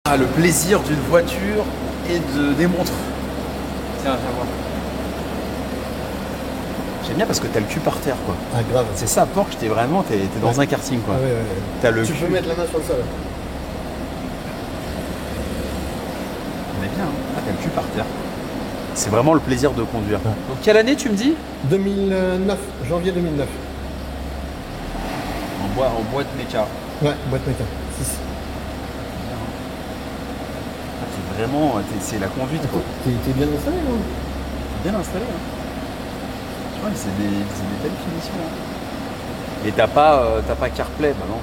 Ah, le plaisir d'une voiture et des montres. Tiens, viens voir. J'aime bien parce que t'as le cul par terre, quoi. Ah, grave. C'est ça, Porsche, t'es dans un karting, quoi. Ah, ouais. T'as le Tu cul. peux mettre la main sur le sol. On est bien, hein. Ah, t'as le cul par terre. C'est vraiment le plaisir de conduire. Ouais. Donc, quelle année, tu me dis? 2009, janvier 2009. En boîte méca. Ouais, boîte méca. 6. Ah, c'est la conduite, quoi. T'es bien installé, non? Bien installé, hein. Tu vois, c'est des belles finitions, hein. Et t'as pas CarPlay, bah non.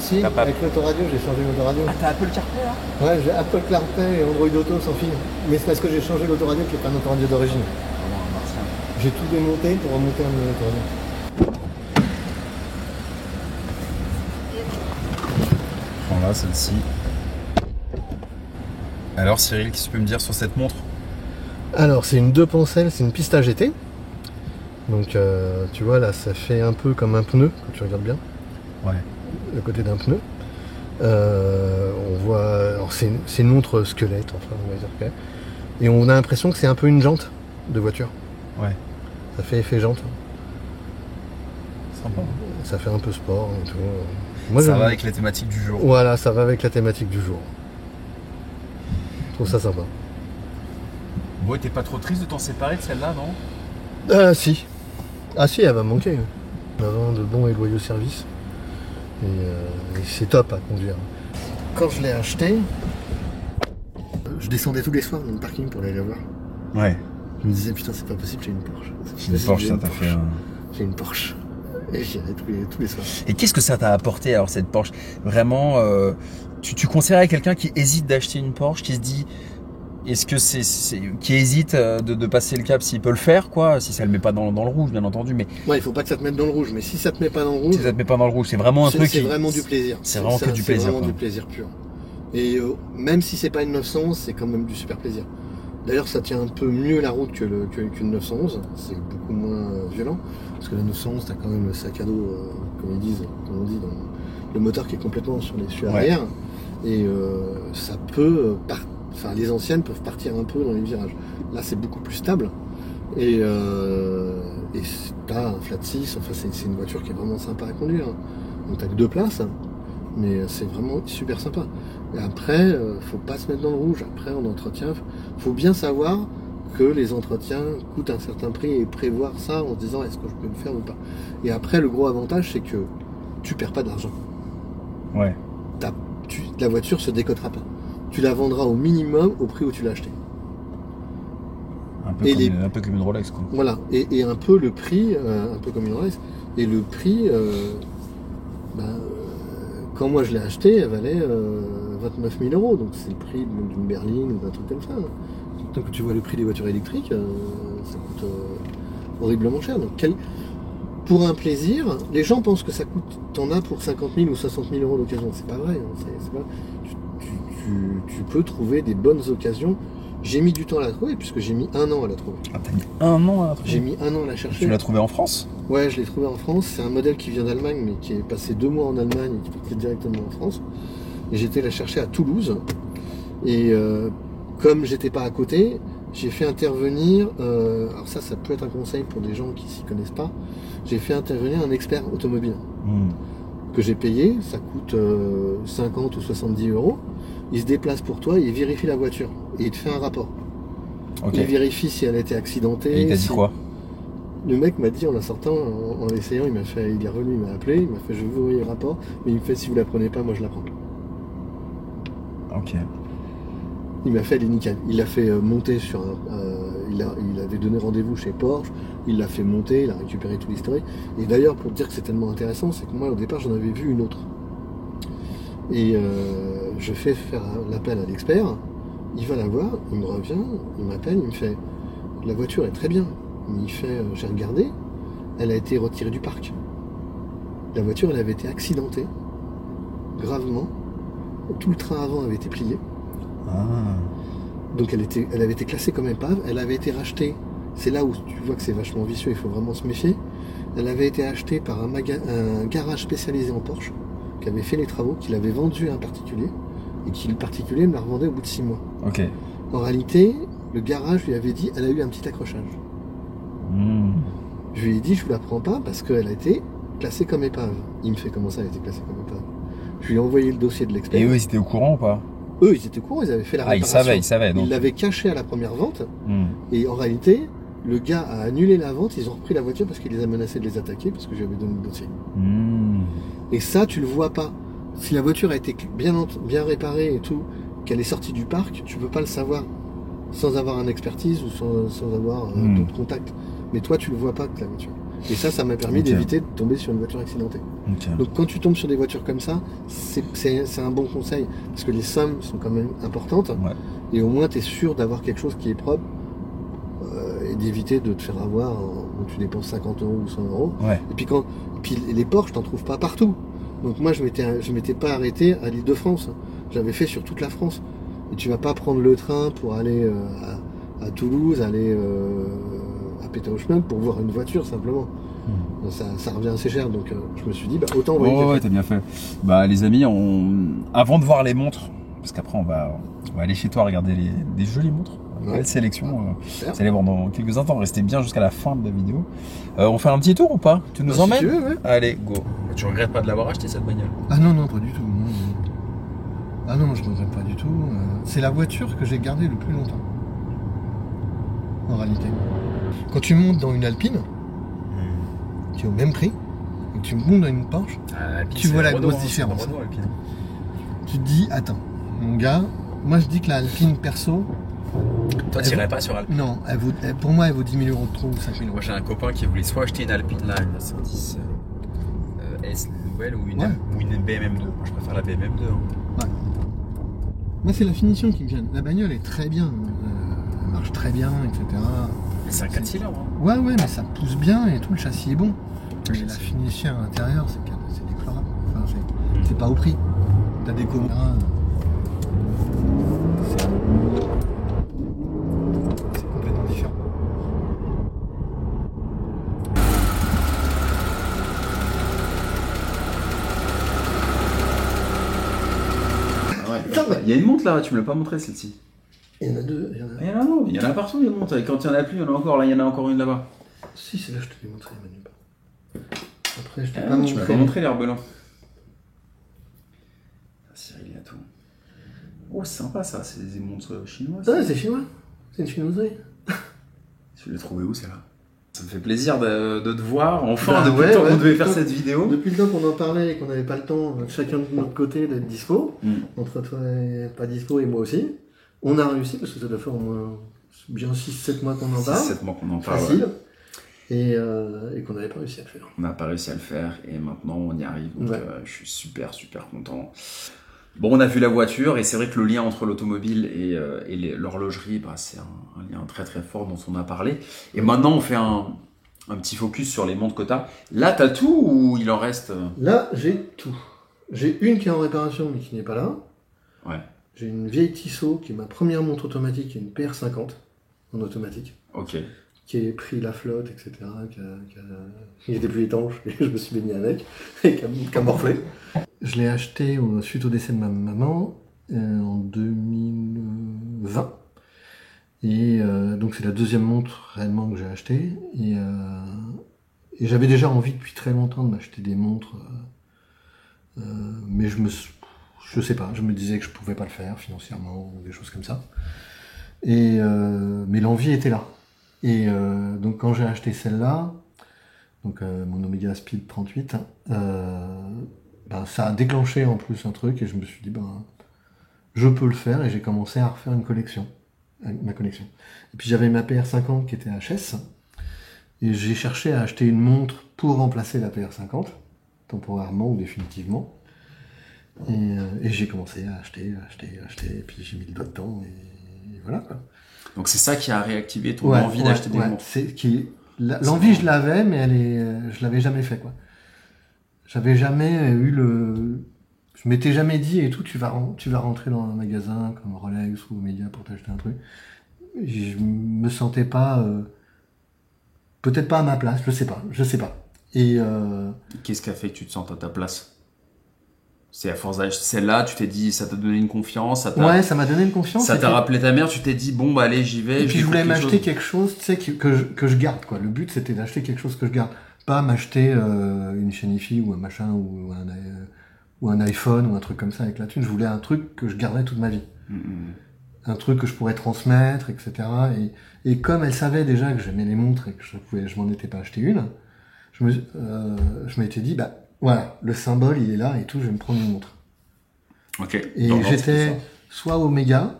Si, T'as pas- avec l'autoradio, j'ai changé l'autoradio. Ah, t'as Apple CarPlay, là? Ouais, j'ai Apple CarPlay et Android Auto sans fil. Mais c'est parce que j'ai changé l'autoradio qui n'est pas un autoradio d'origine. Vraiment un martien. J'ai tout démonté pour remonter un nouvel autoradio. Prends là, celle-ci. Alors Cyril, qu'est-ce que tu peux me dire sur cette montre? Alors, c'est une 2 penselles, c'est une Pista GT. Donc, tu vois, là, ça fait un peu comme un pneu, quand tu regardes bien, Ouais. le côté d'un pneu. On voit... Alors, c'est une montre squelette, enfin, on va dire. Okay. Et on a l'impression que c'est un peu une jante de voiture. Ouais. Ça fait effet jante. Sympa. Ça fait un peu sport et tout. Moi, Ça j'aime- va avec la thématique du jour. Voilà, ça va avec la thématique du jour. Je trouve ça sympa. Bon, t'es pas trop triste de t'en séparer de celle-là, non? Si. Ah si, elle va me manquer. On a de bons et loyaux services. Et c'est top à conduire. Quand je l'ai acheté, je descendais tous les soirs dans le parking pour aller la voir. Ouais. Je me disais, putain, c'est pas possible, j'ai une Porsche. Une Porsche, ça t'a fait un... J'ai une Porsche. Et j'y allais tous les soirs. Et qu'est-ce que ça t'a apporté alors cette Porsche? Vraiment, tu conseillerais à quelqu'un qui hésite d'acheter une Porsche, qui se dit, est-ce que qui hésite de passer le cap, s'il peut le faire, quoi, si ça le met pas dans le rouge, bien entendu, mais Ouais, il faut pas que ça te mette dans le rouge, mais si ça te met pas dans le rouge, si ça te met pas dans le rouge, c'est vraiment un truc c'est qui... vraiment du plaisir. C'est vraiment que du plaisir, C'est vraiment quoi. du plaisir pur. Et même si c'est pas une 911, c'est quand même du super plaisir. D'ailleurs, ça tient un peu mieux la route qu'une 911. C'est beaucoup moins violent. Parce que la 911, t'as quand même le sac à dos, comme on dit, dans le moteur qui est complètement sur les arrière. Et ça peut... Enfin, les anciennes peuvent partir un peu dans les virages. Là, c'est beaucoup plus stable. Et t'as un flat 6. Enfin, c'est une voiture qui est vraiment sympa à conduire. Donc, t'as que 2 places. Mais c'est vraiment super sympa. Et après, faut pas se mettre dans le rouge. Après, en entretien, faut bien savoir que les entretiens coûtent un certain prix et prévoir ça en se disant est-ce que je peux le faire ou pas. Et après, le gros avantage, c'est que tu perds pas d'argent. Ouais. La voiture se décotera pas. Tu la vendras au minimum au prix où tu l'as acheté. Un peu comme une Rolex, quoi. Voilà. Et un peu le prix, un peu comme une Rolex. Et le prix, quand moi je l'ai acheté, elle valait 29 000 €. Donc c'est le prix d'une berline ou d'un truc comme ça. Donc tu vois le prix des voitures électriques, ça coûte horriblement cher. Donc pour un plaisir, les gens pensent que ça coûte, t'en as pour 50 000 ou 60 000 € d'occasion. C'est pas vrai. C'est pas... Tu peux trouver des bonnes occasions. J'ai mis du temps à la trouver puisque j'ai mis 1 an à la trouver. Ah, t'as mis 1 an à la trouver? J'ai mis 1 an à la chercher. Tu l'as trouvé en France? Ouais, je l'ai trouvé en France. C'est un modèle qui vient d'Allemagne, mais qui est passé 2 mois en Allemagne et qui est parti directement en France. Et j'ai été la chercher à Toulouse. Et comme j'étais pas à côté, j'ai fait intervenir. Alors ça peut être un conseil pour des gens qui s'y connaissent pas. J'ai fait intervenir un expert automobile que j'ai payé. Ça coûte 50 ou 70 €. Il se déplace pour toi, il vérifie la voiture et il te fait un rapport. Okay. Il vérifie si elle a été accidentée. Et il t'a dit quoi? Le mec m'a dit en la sortant, en l'essayant, il est revenu, il m'a appelé, il m'a fait je veux envoyer le rapport, mais il me fait si vous la prenez pas, moi je la prends. Ok. Il m'a fait, elle est nickel. Il l'a fait monter sur il avait donné rendez-vous chez Porsche, il l'a fait monter, il a récupéré tout l'historique. Et d'ailleurs, pour te dire que c'est tellement intéressant, c'est que moi au départ j'en avais vu une autre. Et je fais faire l'appel à l'expert, il va la voir, il me revient, il m'appelle, il me fait la voiture est très bien. Il fait j'ai regardé, elle a été retirée du parc. La voiture elle avait été accidentée gravement. Tout le train avant avait été plié. Ah. Donc elle avait été classée comme épave, elle avait été rachetée. C'est là où tu vois que c'est vachement vicieux, il faut vraiment se méfier. Elle avait été achetée par un garage spécialisé en Porsche qui avait fait les travaux, qui l'avait vendue à un particulier et qui le particulier me la revendait au bout de 6 mois. Ok. En réalité, le garage lui avait dit elle a eu un petit accrochage. Je lui ai dit je vous la prends pas parce qu'elle a été classée comme épave. Il me fait comment ça elle a été classée comme épave. Je lui ai envoyé le dossier de l'expert. Et eux, ils étaient au courant ou pas? Eux, ils étaient au courant, ils avaient fait la réparation. Ils savaient. Donc... Ils l'avaient caché à la première vente. Et en réalité, le gars a annulé la vente, ils ont repris la voiture parce qu'il les a menacés de les attaquer parce que j'avais donné le dossier. Et ça, tu le vois pas. Si la voiture a été bien réparée et tout, qu'elle est sortie du parc, tu peux pas le savoir sans avoir un expertise ou sans avoir d'autres contacts. Mais toi, tu le vois pas que la voiture. Et ça m'a permis d'éviter de tomber sur une voiture accidentée. Donc quand tu tombes sur des voitures comme ça, c'est un bon conseil. Parce que les sommes sont quand même importantes. Et au moins, tu es sûr d'avoir quelque chose qui est propre. Et d'éviter de te faire avoir où tu dépenses 50 € ou 100 €. Et puis les Porsche, t'en trouves pas partout. Donc moi, je m'étais pas arrêté à l'Île-de-France. J'avais fait sur toute la France. Et tu vas pas prendre le train pour aller à Toulouse, aller à Pétaouchnok pour voir une voiture simplement. Ça revient assez cher. Donc je me suis dit, autant envoyer. Ouais, t'as bien fait. Les amis, avant de voir les montres, parce qu'après on va aller chez toi regarder des jolies montres. Belle sélection. Vous allez voir dans quelques instants. Restez bien jusqu'à la fin de la vidéo. On fait un petit tour ou pas? Tu nous emmènes? Si tu veux, ouais. Allez, go. Tu regrettes pas de l'avoir acheté cette bagnole? Ah non, pas du tout. Non. Ah non, je regrette pas du tout. C'est la voiture que j'ai gardée le plus longtemps. En réalité. Quand tu montes dans une Alpine, qui est au même prix, et que tu montes dans une Porsche, tu vois la grosse différence. Tu te dis, attends, mon gars, moi je dis que la Alpine perso. Toi, t'irais pas sur Alpine? Non, pour moi, elle vaut 10 000 € de trop ou 5 000 €. Moi, j'ai un copain qui voulait soit acheter une Alpine, là, une 110 S nouvelle, ou une BMW. Moi, je préfère la BMW. Moi, c'est la finition qui me gêne. La bagnole est très bien, elle marche très bien, etc. Mais c'est un 4 cylindres. Ouais, mais ça pousse bien et tout, le châssis est bon. Mais la finition à l'intérieur, c'est déplorable. Enfin, c'est pas au prix. T'as des caméras. C'est complètement différent. Il y a une montre là, tu me l'as pas montré celle-ci. Il y en a deux. Il y en a partout, il y a une montre. Et quand il y en a plus, il y en a encore. Là, il y en a encore une là-bas. Si, c'est là, je te l'ai montré, Manu. Après, je t'ai pas montré. Tu m'as pas montré l'herbe blanc. Cyril, il y a tout. Oh, c'est sympa ça, c'est des montres chinoises. Ah, c'est chinois. C'est une chinoiserie. Tu l'as trouvé où celle-là? Ça me fait plaisir de te voir, enfin, depuis le temps qu'on devait faire cette vidéo. Depuis le temps qu'on en parlait et qu'on n'avait pas le temps, chacun de notre côté, d'être dispo, entre toi et pas dispo et moi aussi, on a réussi, parce que ça doit faire au moins bien 6-7 mois qu'on en parle. 6-7 mois qu'on en parle. Facile. Et qu'on n'avait pas réussi à le faire. On n'a pas réussi à le faire, et maintenant on y arrive, donc je suis super content. Bon, on a vu la voiture, et c'est vrai que le lien entre l'automobile et l'horlogerie, c'est un lien très très fort dont on a parlé. Et maintenant, on fait un petit focus sur les montres que t'as. Là, t'as tout ou il en reste? Là, j'ai tout. J'ai une qui est en réparation, mais qui n'est pas là. Ouais. J'ai une vieille Tissot, qui est ma première montre automatique, qui est une PR50, en automatique. Ok. Qui a pris la flotte, etc., qui était plus étanche, et je me suis baigné avec, et qui a morflé. Je l'ai acheté suite au décès de ma maman en 2020. Et donc c'est la deuxième montre réellement que j'ai achetée. Et j'avais déjà envie depuis très longtemps de m'acheter des montres. Mais je sais pas, je me disais que je pouvais pas le faire financièrement ou des choses comme ça. Mais l'envie était là. Et donc quand j'ai acheté celle-là, donc mon Omega Speed 38, ça a déclenché en plus un truc et je me suis dit je peux le faire et j'ai commencé à refaire ma collection. Et puis j'avais ma PR50 qui était HS et j'ai cherché à acheter une montre pour remplacer la PR50, temporairement ou définitivement. Et j'ai commencé à acheter, et puis j'ai mis le doigt dedans et voilà quoi. Donc c'est ça qui a réactivé ton envie d'acheter des montres. L'envie, je l'avais, mais je l'avais jamais fait quoi. J'avais jamais eu je m'étais jamais dit et tout, tu vas rentrer dans un magasin comme Rolex ou Omega pour t'acheter un truc. Je me sentais pas, peut-être pas à ma place, je sais pas. Et qu'est-ce qui a fait que tu te sens à ta place? C'est à force d'acheter celle-là, tu t'es dit, ça t'a donné une confiance, Ouais, ça m'a donné une confiance. Ça t'a rappelé ta mère, tu t'es dit, bon, bah allez, j'y vais. Et puis je voulais m'acheter quelque chose, tu sais, que je garde, quoi. Le but, c'était d'acheter quelque chose que je garde. Pas m'acheter une chaîne IFI ou un machin, ou un iPhone, ou un truc comme ça avec la thune. Je voulais un truc que je garderais toute ma vie. Un truc que je pourrais transmettre, etc. Et comme elle savait déjà que j'aimais les montres et que je m'en étais pas acheté une, je m'étais dit, bah, voilà, le symbole, il est là et tout, je vais me prendre une montre. Ok. Et j'étais soit Omega,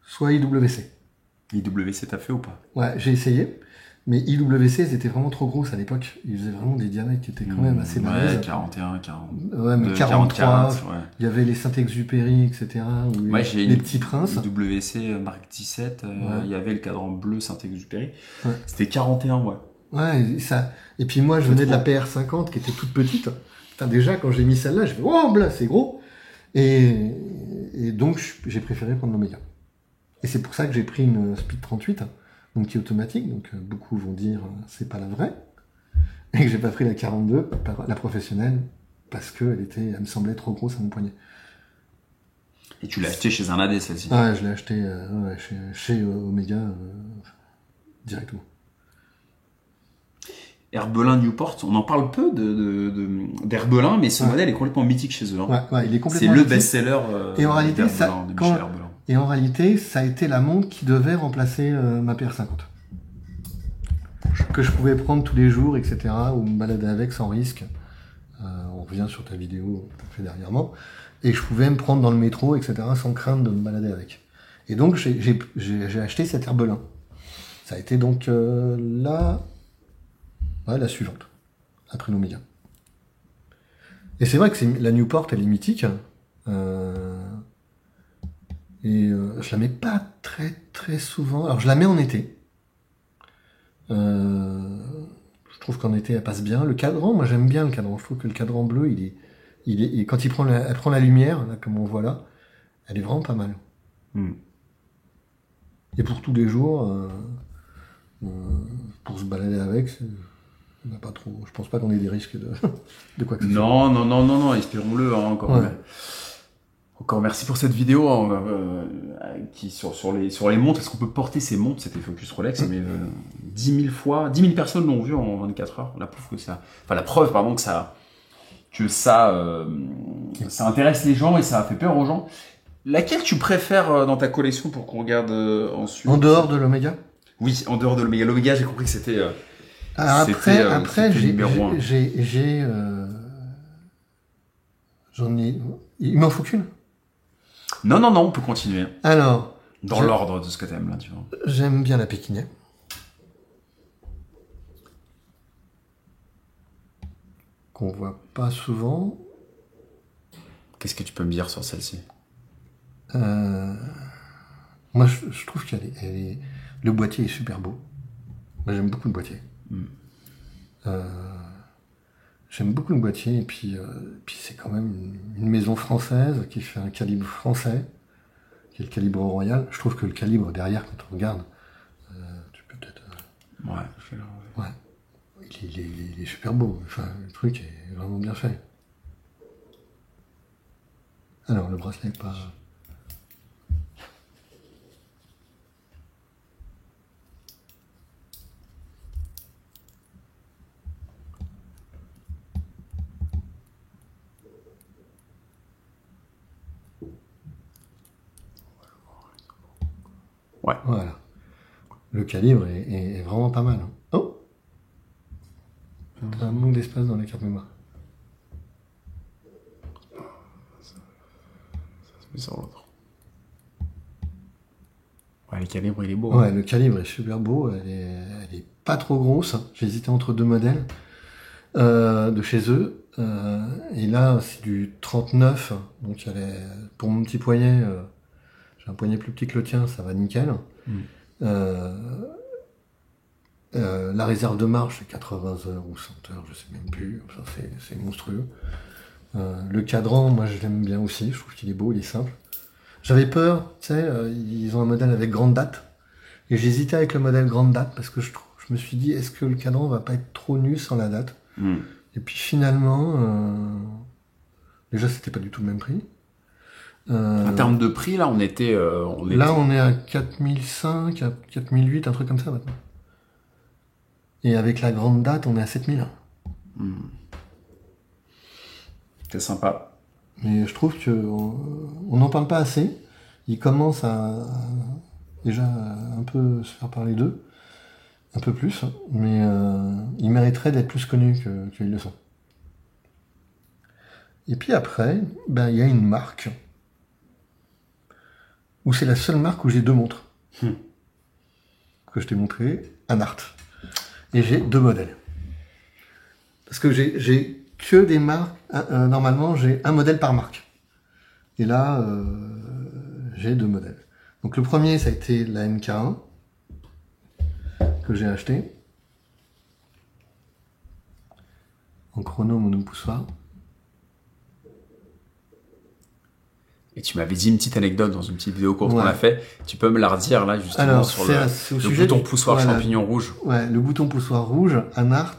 soit IWC. IWC, t'as fait ou pas? Ouais, j'ai essayé. Mais IWC, c'était vraiment trop gros à l'époque. Ils faisaient vraiment des diamètres qui étaient quand même assez balèzes. Ouais, 41, 40. Ouais, mais 43. 44, ouais. Il y avait les Saint-Exupéry, etc. Ou les Petits Princes. IWC Mark 17, il y avait le cadran bleu Saint-Exupéry. Ouais. C'était 41, ouais. Ouais, et puis moi, je venais de la PR50 qui était toute petite. Putain, déjà, quand j'ai mis celle-là, j'ai fait, oh, là, c'est gros. Et donc, j'ai préféré prendre l'Omega. Et c'est pour ça que j'ai pris une Speed 38, donc qui est automatique. Donc, beaucoup vont dire, c'est pas la vraie. Et que j'ai pas pris la 42, la professionnelle, parce que elle me semblait trop grosse à mon poignet. Et tu l'as acheté chez un AD, celle-ci? Ouais, je l'ai acheté chez Omega, directement. Herbelin Newport, on en parle peu d'Herbelin, mais ce modèle est complètement mythique chez eux. Hein. Ouais, il est complètement c'est le mythique. best-seller Et en réalité, Herbelin. Et en réalité, ça a été la montre qui devait remplacer ma PR50. Que je pouvais prendre tous les jours, etc., ou me balader avec sans risque. On revient sur ta vidéo que tu as fait dernièrement. Et je pouvais me prendre dans le métro, etc., sans crainte de me balader avec. Et donc, j'ai acheté cette Herbelin. Ça a été donc la suivante, après l'Omega. Et c'est vrai que la Newport, elle est mythique. Je la mets pas très très souvent. Alors je la mets en été. Je trouve qu'en été elle passe bien. Le cadran, moi j'aime bien le cadran. Je trouve que le cadran bleu, et quand elle prend la lumière, là, comme on voit là, elle est vraiment pas mal. Et pour tous les jours, pour se balader avec, on n'a pas trop. Je pense pas qu'on ait des risques de quoi que ce soit. Non, espérons-le hein, encore. Ouais. Encore merci pour cette vidéo qui sur les montres. Est-ce qu'on peut porter ces montres? C'était Focus Rolex, mais 10 000 personnes l'ont vu en 24 heures. La preuve pardon que ça intéresse les gens et ça a fait peur aux gens. Laquelle tu préfères dans ta collection pour qu'on regarde ensuite? En dehors de l'Omega? Oui, en dehors de l'Omega. L'Omega, j'ai compris que c'était. Après, j'en ai. Il m'en faut qu'une? Non, on peut continuer. Alors. Dans l'ordre de ce que t'aimes, là, tu vois. J'aime bien la Pékinet. Qu'on voit pas souvent. Qu'est-ce que tu peux me dire sur celle-ci? Moi, je trouve le boîtier est super beau. Moi, j'aime beaucoup le boîtier. J'aime beaucoup le boîtier, et puis c'est quand même une maison française qui fait un calibre français, qui est le calibre royal. Je trouve que le calibre derrière, quand on regarde, tu peux peut-être... Ouais, il est super beau. Enfin, le truc est vraiment bien fait. Alors, le bracelet est pas... Ouais. Voilà. Le calibre est vraiment pas mal. Hein. Oh! T'as un manque d'espace dans la carte mémoire. Ça se met sur l'autre. Ouais, le calibre, il est beau. Ouais, hein. Le calibre est super beau. Elle est pas trop grosse. J'hésitais entre deux modèles de chez eux. Et là, c'est du 39. Donc, pour mon petit poignet... J'ai un poignet plus petit que le tien, ça va nickel. La réserve de marche, c'est 80 heures ou 100 heures, je sais même plus. Enfin, c'est monstrueux. Le cadran, moi, je l'aime bien aussi. Je trouve qu'il est beau, il est simple. J'avais peur, tu sais, ils ont un modèle avec grande date. Et j'hésitais avec le modèle grande date parce que je me suis dit, est-ce que le cadran va pas être trop nu sans la date? Et puis finalement, Déjà, c'était pas du tout le même prix. En termes de prix, là, on était... Là, on est à 4005, à 4008, un truc comme ça maintenant. Et avec la grande date, on est à 7000. C'est sympa. Mais je trouve qu'on n'en parle pas assez. Ils commencent à déjà un peu se faire parler d'eux. Un peu plus. Mais ils mériteraient d'être plus connus qu'ils le sont. Et puis après, ben, il y a une marque où c'est la seule marque où j'ai 2 montres. Que je t'ai montré, Anart. Et j'ai 2 modèles. Parce que j'ai que des marques. Normalement, j'ai un modèle par marque. Et là, j'ai 2 modèles. Donc le premier, ça a été la MK1 que j'ai acheté en chrono monopoussoir. Et tu m'avais dit une petite anecdote dans une petite vidéo courte qu'on Ouais. a fait. Tu peux me la redire là justement Alors, sur c'est au le sujet bouton du- poussoir voilà. champignon rouge. Ouais, le bouton poussoir rouge, Anart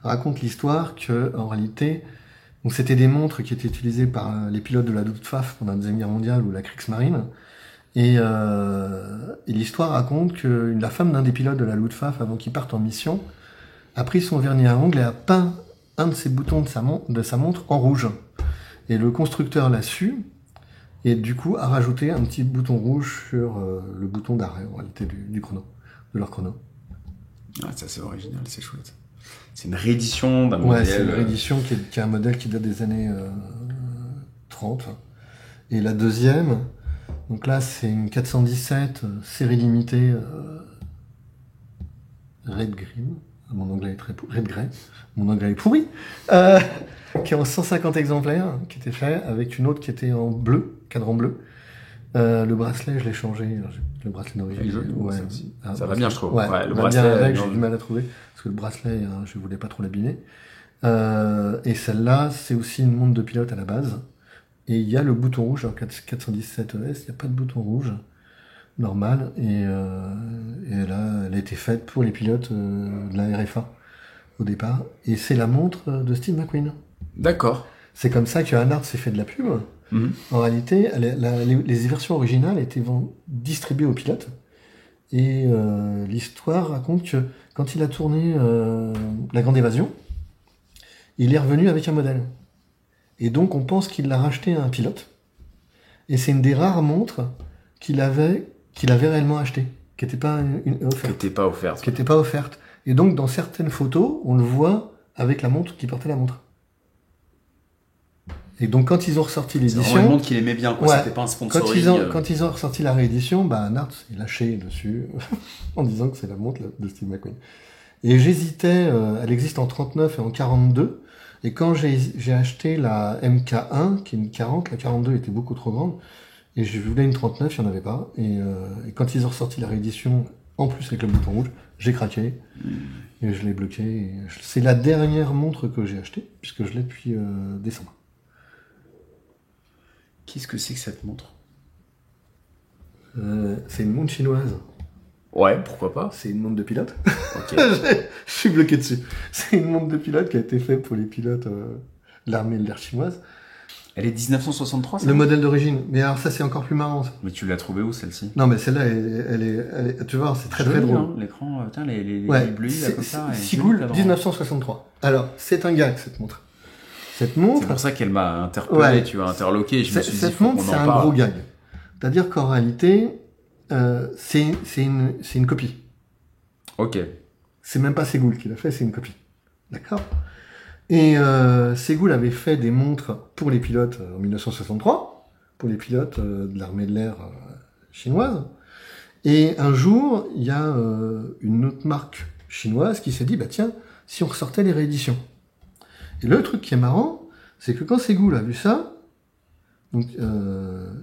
raconte l'histoire que, en réalité, donc c'était des montres qui étaient utilisées par les pilotes de la Luftwaffe pendant la Deuxième Guerre mondiale ou la Kriegsmarine. Et l'histoire raconte que la femme d'un des pilotes de la Luftwaffe, avant qu'il parte en mission, a pris son vernis à ongles et a peint un de ses boutons de sa montre en rouge. Et le constructeur l'a su, et du coup a rajouté un petit bouton rouge sur le bouton d'arrêt, en réalité, du chrono, de leur chrono. Ah, ça c'est original, c'est chouette. C'est une réédition d'un Ouais, modèle. c'est une réédition qui est un modèle qui date des années 30. Et la deuxième, donc là c'est une 417 série limitée Red Green. Mon anglais est très pourri. Red Grey. Mon anglais est pourri. Qui est en 150 exemplaires, qui était fait avec une autre qui était en bleu, cadran bleu. Le bracelet, je l'ai changé. Le bracelet d'origine. Il est joli, ouais. ça aussi. Ah, Ça va bien, je trouve. Ouais, Ouais, le va bracelet, bien avec, non, j'ai du mal à trouver. Parce que le bracelet, je voulais pas trop l'abîmer. Et celle-là, c'est aussi une montre de pilote à la base. Et il y a le bouton rouge, alors 417 ES, il n'y a pas de bouton rouge normal. Et là, elle a été faite pour les pilotes de la RFA au départ. Et c'est la montre de Steve McQueen. D'accord. C'est comme ça que Anart s'est fait de la pub. Mhm. En réalité, les versions originales étaient distribuées aux pilotes. Et l'histoire raconte que quand il a tourné La Grande Évasion, il est revenu avec un modèle. Et donc on pense qu'il l'a racheté à un pilote. Et c'est une des rares montres qu'il avait réellement acheté, qui n'était pas Qui offerte. n'était pas offerte. Qui n'était pas offerte. Et donc dans certaines photos, on le voit avec la montre qui portait la montre. Et donc quand ils ont ressorti C'est vraiment une l'édition, montre qu'il aimait bien, quoi. Ouais. C'était pas un quand sponsoring. ils ont ressorti la réédition, bah Nart est lâché dessus en disant que c'est la montre de Steve McQueen. Et j'hésitais, elle existe en 39 et en 42. Et quand j'ai acheté la MK1, qui est une 40, la 42 était beaucoup trop grande, et je voulais une 39, il n'y en avait pas. Et quand ils ont ressorti la réédition, en plus avec le bouton rouge, j'ai craqué, et je l'ai bloqué. Et c'est la dernière montre que j'ai achetée, puisque je l'ai depuis décembre. Qu'est-ce que c'est que cette montre? C'est une montre chinoise. Ouais, pourquoi pas. C'est une montre de pilote. Ok. Je suis bloqué dessus. C'est une montre de pilote qui a été faite pour les pilotes de l'armée de l'air chinoise. Elle est 1963, ça? Le modèle d'origine. Mais alors ça, c'est encore plus marrant. Ça. Mais tu l'as trouvée où, celle-ci? Non, mais celle-là, elle est, tu vois, c'est très très Joli, drôle. hein, l'écran, tiens, les Ouais, bleus, là, comme ça. Sigoul, 1963. Alors, c'est un gag, cette montre. Cette montre, C'est pour ça qu'elle m'a interpellé, Ouais. tu vois, interloqué. Je me suis dit, cette faut montre, qu'on c'est en un parle. gros gag. C'est-à-dire qu'en réalité, c'est une copie. Ok. C'est même pas Segoul qui l'a fait, c'est une copie. D'accord. Et Segoul avait fait des montres pour les pilotes en 1963, pour les pilotes de l'armée de l'air chinoise. Et un jour, il y a une autre marque chinoise qui s'est dit, bah tiens, si on ressortait les rééditions. Et le truc qui est marrant, c'est que quand Segoul a vu ça, donc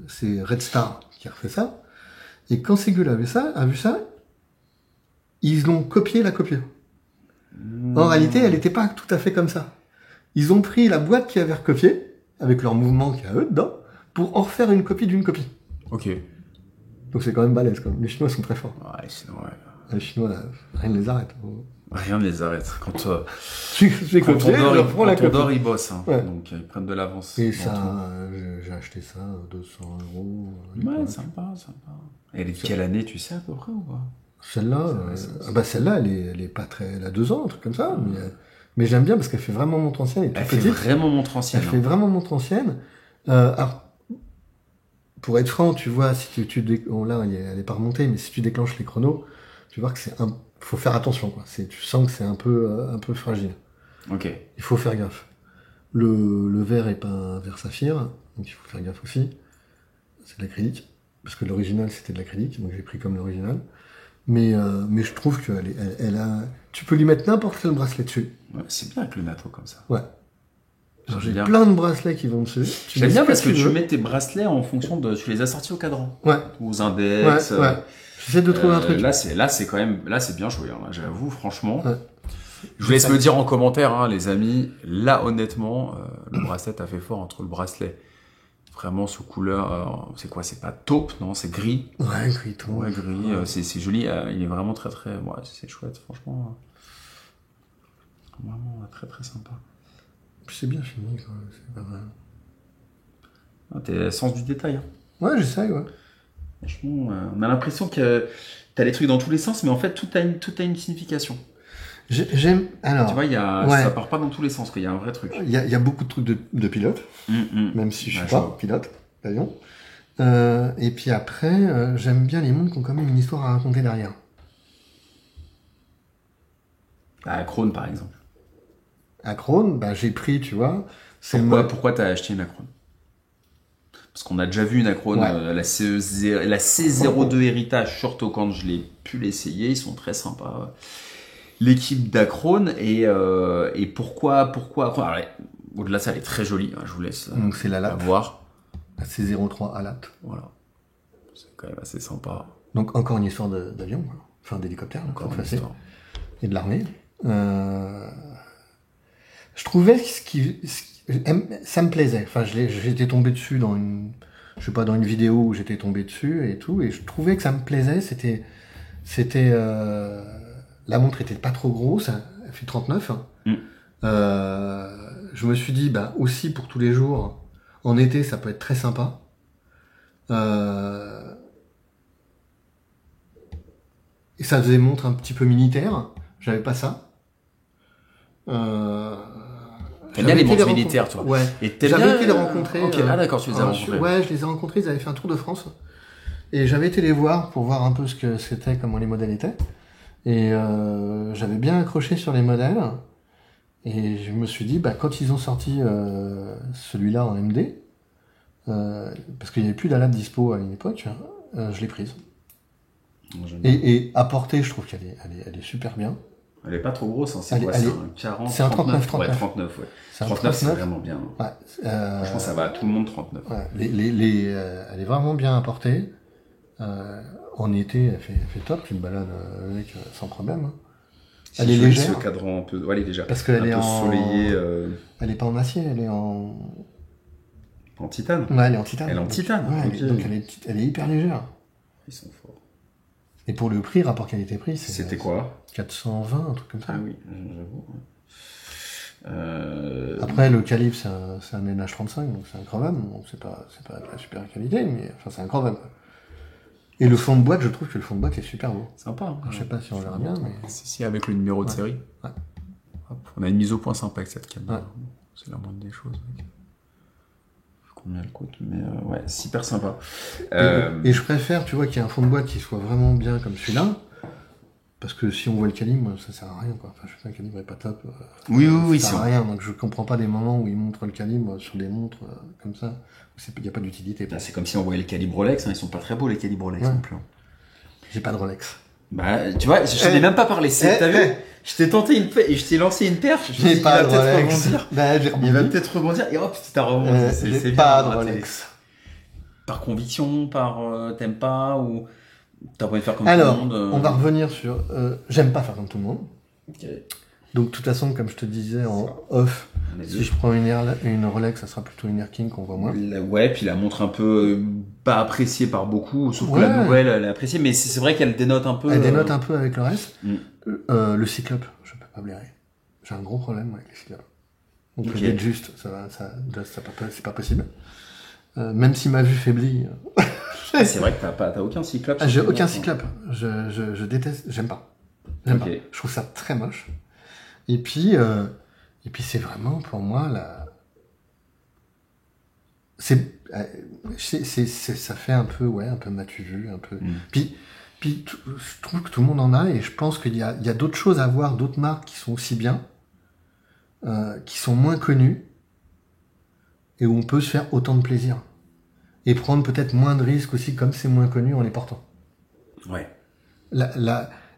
c'est Red Star qui a refait ça, et quand Segoul a vu ça, ils l'ont copié la copie. En réalité, elle n'était pas tout à fait comme ça. Ils ont pris la boîte qui avait recopié, avec leur mouvement qu'il y a eux dedans, pour en refaire une copie d'une copie. Ok. Donc c'est quand même balèze, quand même. Les Chinois sont très forts. Ouais, sinon, ouais. Les Chinois, rien ne les arrête. Rien ne les arrête. Quand Quand on dort, ils bossent. Hein. Ouais. Donc ils prennent de l'avance. Et ça, j'ai acheté ça 200 €. Ouais, sympa. Et elle est de quelle année, tu sais à peu près ou pas? Celle-là, celle-là, elle est pas très, elle a 2 ans, un truc comme ça. Mais j'aime bien parce qu'elle fait vraiment montre ancienne. Elle fait vraiment montre ancienne. Elle fait vraiment montre ancienne. Alors, pour être franc, tu vois, si là, elle est pas remontée, mais si tu déclenches les chronos, tu vois que faut faire attention, quoi. Tu sens que c'est un peu fragile. Ok. Il faut faire gaffe. Le verre est pas un verre saphir, donc il faut faire gaffe aussi. C'est de l'acrylique, parce que l'original c'était de l'acrylique, donc j'ai pris comme l'original. Mais je trouve que tu peux lui mettre n'importe quel bracelet dessus. Ouais, c'est bien avec le NATO comme ça. Ouais. Alors, j'ai plein de bracelets qui vont dessus. J'aime bien parce que tu mets tes bracelets en fonction de, tu les assortis au cadran. Ouais. Aux index. Ouais. J'essaie de trouver un truc. Là c'est quand même, là c'est bien joué. Hein. Là, j'avoue, franchement. Ouais. Je vous laisse me dire en commentaire, hein, les amis. Là, honnêtement, le bracelet a fait fort entre le bracelet. Vraiment sous couleur, c'est quoi? C'est pas taupe, non? C'est gris. Ouais, gris taupe. Ouais, gris. C'est joli. Il est vraiment très. Ouais, c'est chouette, franchement. Vraiment très sympa. C'est bien fini, quoi. C'est pas vrai. Ah, t'es sens du détail. Hein. Ouais, j'essaye, ouais. Franchement, on a l'impression que t'as les trucs dans tous les sens, mais en fait, tout a une signification. J'aime. Alors. Tu vois, ça part pas dans tous les sens, qu'il y a un vrai truc. Il y a beaucoup de trucs de pilote, même si je suis pas pilote d'avion. Et puis après, j'aime bien les montres qui ont quand même une histoire à raconter derrière. Acrone, par exemple. Acrone, j'ai pris, tu vois. Pourquoi t'as acheté une Acrone? Parce qu'on a déjà vu une Acrone, la C02 Héritage, surtout quand je l'ai pu l'essayer, ils sont très sympas. L'équipe d'Acrone et pourquoi alors, au-delà de ça, elle est très jolie, hein, je vous laisse donc c'est la voir. La C03 ALAT. Voilà. C'est quand même assez sympa. Donc encore une histoire d'avion, enfin d'hélicoptère, encore une histoire. Et de l'armée. Je trouvais ça me plaisait. Enfin, j'étais tombé dessus dans une vidéo où j'étais tombé dessus et tout, et je trouvais que ça me plaisait. C'était la montre était pas trop grosse, elle fait 39. Je me suis dit, aussi pour tous les jours, en été, ça peut être très sympa. Et ça faisait montre un petit peu militaire. J'avais pas ça. T'aimes bien les montres militaires, toi. Ouais. Et j'avais été les rencontrer. Ok, d'accord, tu les as rencontrés. Ouais, je les ai rencontrés, ils avaient fait un tour de France. Et j'avais été les voir pour voir un peu ce que c'était, comment les modèles étaient. Et j'avais bien accroché sur les modèles. Et je me suis dit, quand ils ont sorti celui-là en MD, parce qu'il n'y avait plus d'ALAT dispo à une époque, je l'ai prise. Et à portée, je trouve qu'elle est super bien. Elle est pas trop grosse, hein. C'est quoi? C'est un 40, c'est un 39. Ouais, 39, ouais. 39, c'est vraiment bien. Ouais. Franchement, ça va à tout le monde, 39. Ouais. Elle est vraiment bien à porter. En été, elle fait top, tu me balades avec sans problème. Hein. Si elle est légère. Ce cadran un peu, ouais, elle est légère. Parce qu'elle est soleillée. Elle est pas en acier, elle est en titane. Ouais, elle est en titane. Elle est en titane. Ouais, okay. Donc elle est hyper légère. Ils sont forts. Et pour le prix, rapport qualité-prix, c'était quoi? 420, un truc comme ça. Ah oui, j'avoue. Après, le calibre, c'est un NH35, donc c'est incroyable. Donc c'est pas de la super qualité, mais enfin, c'est incroyable. Et le fond de boîte, je trouve que le fond de boîte est super beau. Sympa. Hein. Je sais pas si on verra bien, mais... Si, avec le numéro de série. Ouais. Hop, on a une mise au point sympa avec cette caméra. Ouais. C'est la moindre des choses. Combien elle coûte, mais ouais, super sympa. Et je préfère, tu vois, qu'il y ait un fond de boîte qui soit vraiment bien comme celui-là, parce que si on voit le calibre, ça sert à rien, quoi. Enfin, je sais pas, le calibre est pas top. Oui, ça sert à rien, donc je comprends pas des moments où ils montrent le calibre sur des montres comme ça. Il n'y a pas d'utilité. Là, c'est comme si on voyait le calibre Rolex, hein. Ils sont pas très beaux les calibres Rolex non plus. J'ai pas de Rolex. Tu vois, je t'en ai même pas parlé. T'as vu? Je t'ai tenté et je t'ai lancé une perche. J'ai pas de Rolex. Il va peut-être rebondir. Et hop, t'as rebondi. C'est pas de Rolex. Par conviction, t'aimes pas ou t'as pas envie de faire comme tout le monde. On va revenir sur. J'aime pas faire comme tout le monde. Okay. Donc de toute façon, comme je te disais en off, si je prends une Rolex, ça sera plutôt une Air King qu'on voit moins. Ouais, puis la montre un peu pas appréciée par beaucoup, sauf que la nouvelle, elle est appréciée, mais c'est vrai qu'elle dénote un peu. Elle dénote un peu avec le reste. Le Cyclope, je peux pas blairer. J'ai un gros problème avec les Cyclopes. Donc le date juste, c'est pas possible. Même si ma vue faiblit. C'est vrai que t'as aucun Cyclope. J'ai aucun Cyclope. Je déteste, j'aime pas. Pas. Je trouve ça très moche. Et puis c'est vraiment pour moi ça fait un peu m'as-tu vu, un peu. Puis je trouve que tout le monde en a et je pense qu'il y a d'autres choses à voir, d'autres marques qui sont aussi bien, qui sont moins connues et où on peut se faire autant de plaisir et prendre peut-être moins de risques aussi comme c'est moins connu en les portant. Ouais.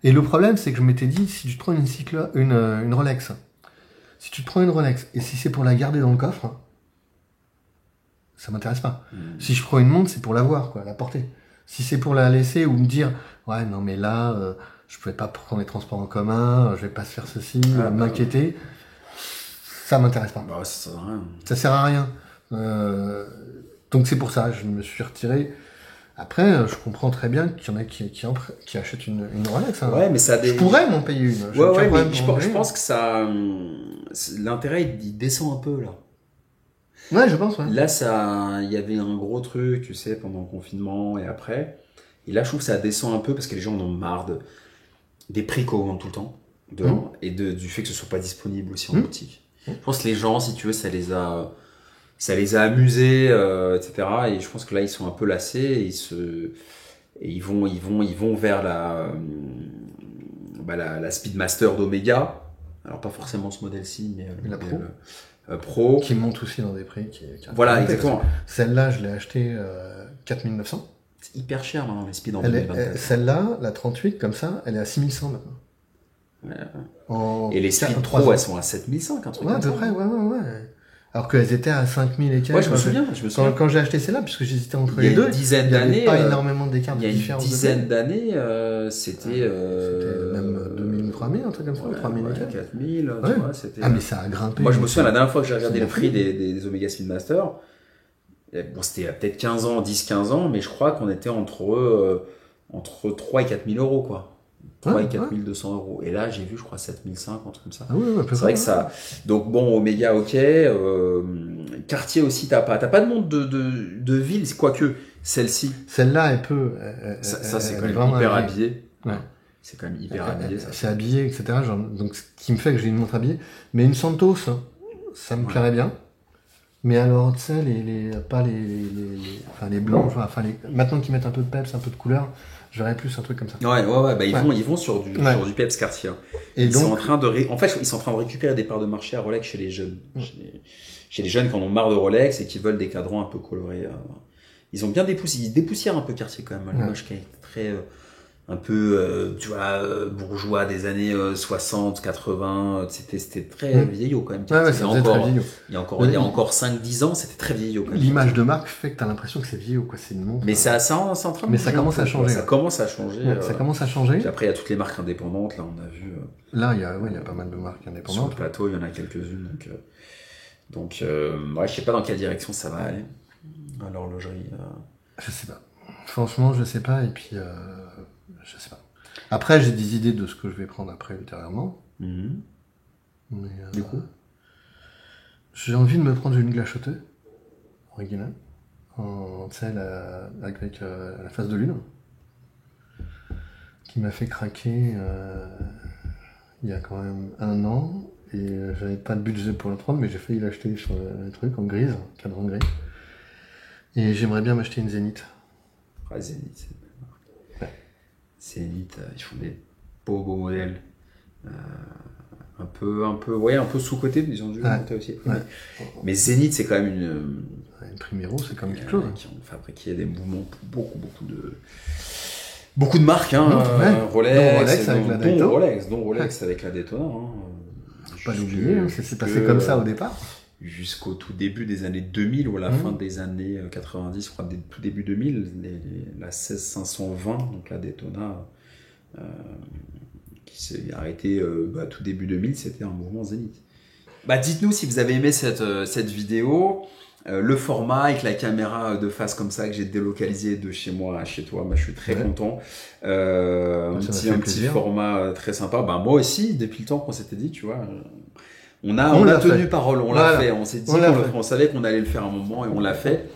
Et le problème, c'est que je m'étais dit, si tu te prends une Rolex, si tu te prends une Rolex, et si c'est pour la garder dans le coffre, ça m'intéresse pas. Si je prends une montre, c'est pour l'avoir, la porter. Si c'est pour la laisser ou me dire, ouais, non, mais là, je pouvais pas prendre les transports en commun, je vais pas se faire ceci, m'inquiéter, ça m'intéresse pas. Bah, ça sert à rien. Ça sert à rien. Donc c'est pour ça, je me suis retiré. Après, je comprends très bien qu'il y en a qui achètent une Rolex. Hein. Ouais, mais ça je pourrais m'en payer une. Mais je pense que ça, l'intérêt il descend un peu là. Ouais, je pense. Ouais. Là, il y avait un gros truc, tu sais, pendant le confinement et après. Et là, je trouve que ça descend un peu parce que les gens en ont marre des prix qu'on augmente tout le temps dehors et du fait que ce soit pas disponible aussi en boutique. Je pense que les gens, si tu veux, ça les a amusés, etc. Et je pense que là, ils sont un peu lassés et ils vont vers la Speedmaster d'Omega. Alors, pas forcément ce modèle-ci, mais la Pro. Qui monte aussi dans des prix. Voilà, exactement. Celle-là, je l'ai achetée 4900. C'est hyper cher maintenant, les Speed en 2024. Celle-là, la 38, comme ça, elle est à 6100 maintenant. Ouais. Et les Speed Pro, elles sont à 7005, un truc comme ça. Ouais, à peu près, ouais. Alors qu'elles étaient à 5000 et quelques. Ouais, je me souviens. Quand j'ai acheté celle-là, puisque j'hésitais entre les deux, il n'y avait pas énormément d'écart de différence. Il y a une dizaine d'années, c'était même 2000 ou 3000, un truc comme ça, 3000 et quelques. 4000, tu vois, c'était... Ah, mais ça a grimpé. Moi, je me souviens, la dernière fois que j'ai regardé le prix des Omega Speedmaster, bon, c'était peut-être 10-15 ans, mais je crois qu'on était entre 3 et 4000 euros, quoi. 3 et 4200 euros. Et là, j'ai vu, je crois, 7005, un truc comme ça. Ah oui, c'est vrai que ça. Donc, bon, Omega, ok. Cartier aussi, t'as pas de montre de ville, quoique celle-ci. Celle-là, elle peut. Ça c'est quand même hyper habillé. Ouais. C'est quand même hyper habillé, ça. C'est habillé, etc. Donc, ce qui me fait que j'ai une montre habillée. Mais une Santos, ça me plairait bien. Mais alors, tu sais, les blancs, maintenant qu'ils mettent un peu de peps, un peu de couleur, j'aurais plus un truc comme ça. Ouais, bah ils vont sur du peps Cartier. Et ils sont en train de récupérer des parts de marché à Rolex chez les jeunes. Chez les jeunes qui en ont marre de Rolex et qui veulent des cadrans un peu colorés. Ils ont bien dépoussièrent un peu Cartier quand même. L'image qui est très un peu tu vois bourgeois des années 60, 80, c'était très vieillot quand même. Il y a encore 5-10 ans, c'était très vieillot quand même. L'image de marque fait que tu as l'impression que c'est vieillot, quoi, c'est une montre. Mais ça c'est en train de ça commence à changer. Ça commence à changer. Ça commence à changer. Puis après il y a toutes les marques indépendantes, là on a vu là il y a pas mal de marques indépendantes. Sur le plateau, il y en a quelques-unes donc je sais pas dans quelle direction ça va aller. À l'horlogerie. Je sais pas. Franchement, je sais pas et puis je sais pas. Après, j'ai des idées de ce que je vais prendre après ultérieurement. Mais, du coup, j'ai envie de me prendre une glachoteuse originale, avec la face de lune, qui m'a fait craquer il y a quand même 1 an, et j'avais pas de budget pour le prendre, mais j'ai failli l'acheter sur un truc en grise, cadran gris. Et j'aimerais bien m'acheter une Zénith. Ah, Zénith, c'est une belle marque. Zénith, ils font des beaux modèles. Un peu sous-côté, mais ils ont dû monter aussi. Mais Zénith, c'est quand même une Primero, c'est quand même quelque chose. Qui ont fabriqué des mouvements pour beaucoup de marques, Rolex, dont Rolex avec la Daytona. Pas l'oublier, c'est passé comme ça au départ. Jusqu'au tout début des années 2000 ou à la fin des années 90, je crois, tout début 2000, la 16520, donc la Daytona, qui s'est arrêté tout début 2000, c'était un mouvement zénith. Bah, dites-nous si vous avez aimé cette vidéo. Le format avec la caméra de face comme ça que j'ai délocalisé de chez moi à chez toi, je suis très content. Un petit format très sympa. Bah, moi aussi, depuis le temps qu'on s'était dit, tu vois, on a tenu parole, on l'a fait. On s'est dit qu'on savait qu'on allait le faire un moment et on l'a fait.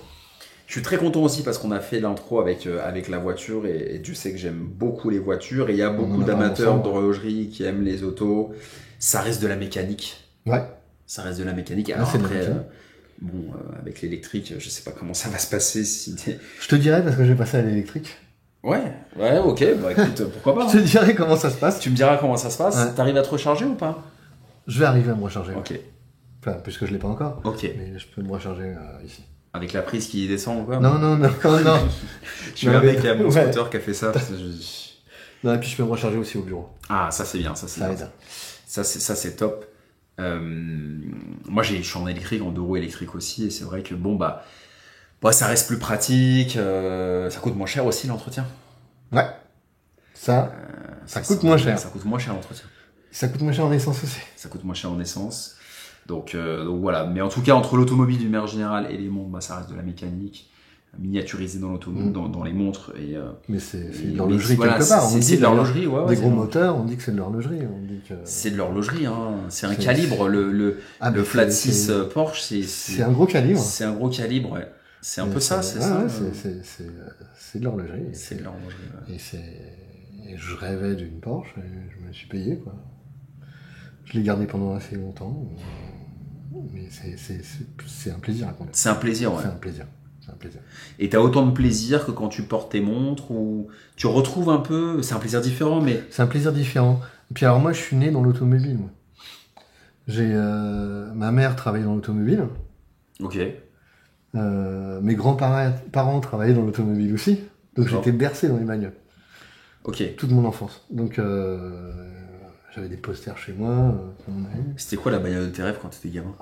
Je suis très content aussi parce qu'on a fait l'intro avec la voiture et tu sais que j'aime beaucoup les voitures et il y a beaucoup d'amateurs d'horlogerie qui aiment les autos. Ça reste de la mécanique. Ouais. Ça reste de la mécanique. Alors après, avec l'électrique, je sais pas comment ça va se passer. Je te dirai parce que je vais passer à l'électrique. Ouais, ok, bah écoute, pourquoi pas. Je te dirai comment ça se passe. Tu me diras comment ça se passe. Ouais. T'arrives à te recharger ou pas? Je vais arriver à me recharger. Ok. Enfin, puisque je l'ai pas encore. Ok. Mais je peux me recharger ici. Avec la prise qui descend ou quoi? Non. Je suis un mec qui a mon scooter qui a fait ça. Non, et puis je peux me recharger aussi au bureau. Ah, ça c'est bien, ça aide. Ça c'est top. Moi je suis en électrique, en 2 roues électriques aussi, et c'est vrai que ça reste plus pratique, ça coûte moins cher aussi l'entretien. Ouais. Ça coûte moins cher. Ça coûte moins cher l'entretien. Ça coûte moins cher en essence aussi. Ça coûte moins cher en essence. Donc voilà, mais en tout cas entre l'automobile d'une manière générale et les montres, ça reste de la mécanique miniaturisée dans l'automobile, dans les montres mais c'est de l'horlogerie quelque part. C'est de l'horlogerie, ouais. Des gros moteurs, on dit que c'est de l'horlogerie. C'est de l'horlogerie, hein. C'est un calibre. Le Flat 6 Porsche, c'est un gros calibre. C'est un gros calibre, ouais. C'est un peu ça, c'est ça. C'est de l'horlogerie. C'est de l'horlogerie. Ouais. Et je rêvais d'une Porsche et je me suis payé, quoi. Je l'ai gardé pendant assez longtemps. Mais c'est un plaisir à conduire. C'est un plaisir, ouais. C'est un plaisir. Et t'as autant de plaisir que quand tu portes tes montres ou tu retrouves un peu. C'est un plaisir différent, mais. C'est un plaisir différent. Et puis alors moi, je suis né dans l'automobile. Ma mère travaillait dans l'automobile. Ok. Mes grands-parents travaillaient dans l'automobile aussi. Donc j'étais bercé dans les bagnoles. Ok. Toute mon enfance. Donc j'avais des posters chez moi. C'était quoi la bagnole de tes rêves quand t'étais gamin?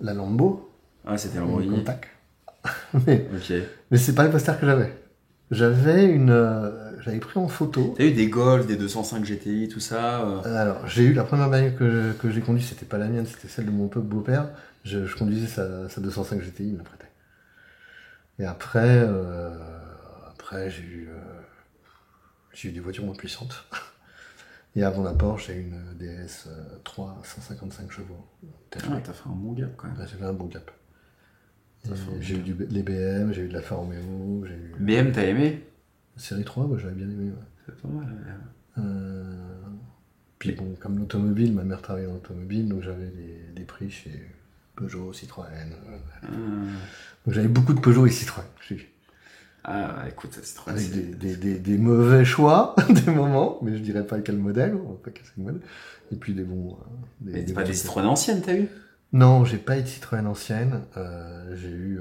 La Lambo. Ah, c'était la Lamborghini. Contact. mais c'est pas le poster que j'avais. J'avais pris en photo. T'as eu des Golf, des 205 GTI, tout ça Alors, j'ai eu la première bagnole que j'ai conduite, c'était pas la mienne, c'était celle de mon beau-père. Je conduisais sa 205 GTI, il me la prêtait. Et après j'ai eu des voitures moins puissantes. Et avant la Porsche, j'ai eu une DS 3 155 chevaux. T'as fait un bon gap quand même. J'ai fait un bon gap. J'ai eu les BM, j'ai eu de la Alfa Romeo, j'ai eu... BM, t'as aimé? Série 3, moi j'avais bien aimé. Ouais. C'est pas mal. Puis bon, comme l'automobile, ma mère travaillait dans l'automobile, donc j'avais des prix chez Peugeot, Citroën. Donc j'avais beaucoup de Peugeot et Citroën. Ah, écoute, Citroën. Avec des mauvais choix, des moments, mais je dirais pas quel modèle, on va pas casser le modèle. Et puis des bons... mais t'es pas des Citroën anciennes, t'as eu? Non, j'ai pas eu de Citroën ancienne. J'ai eu...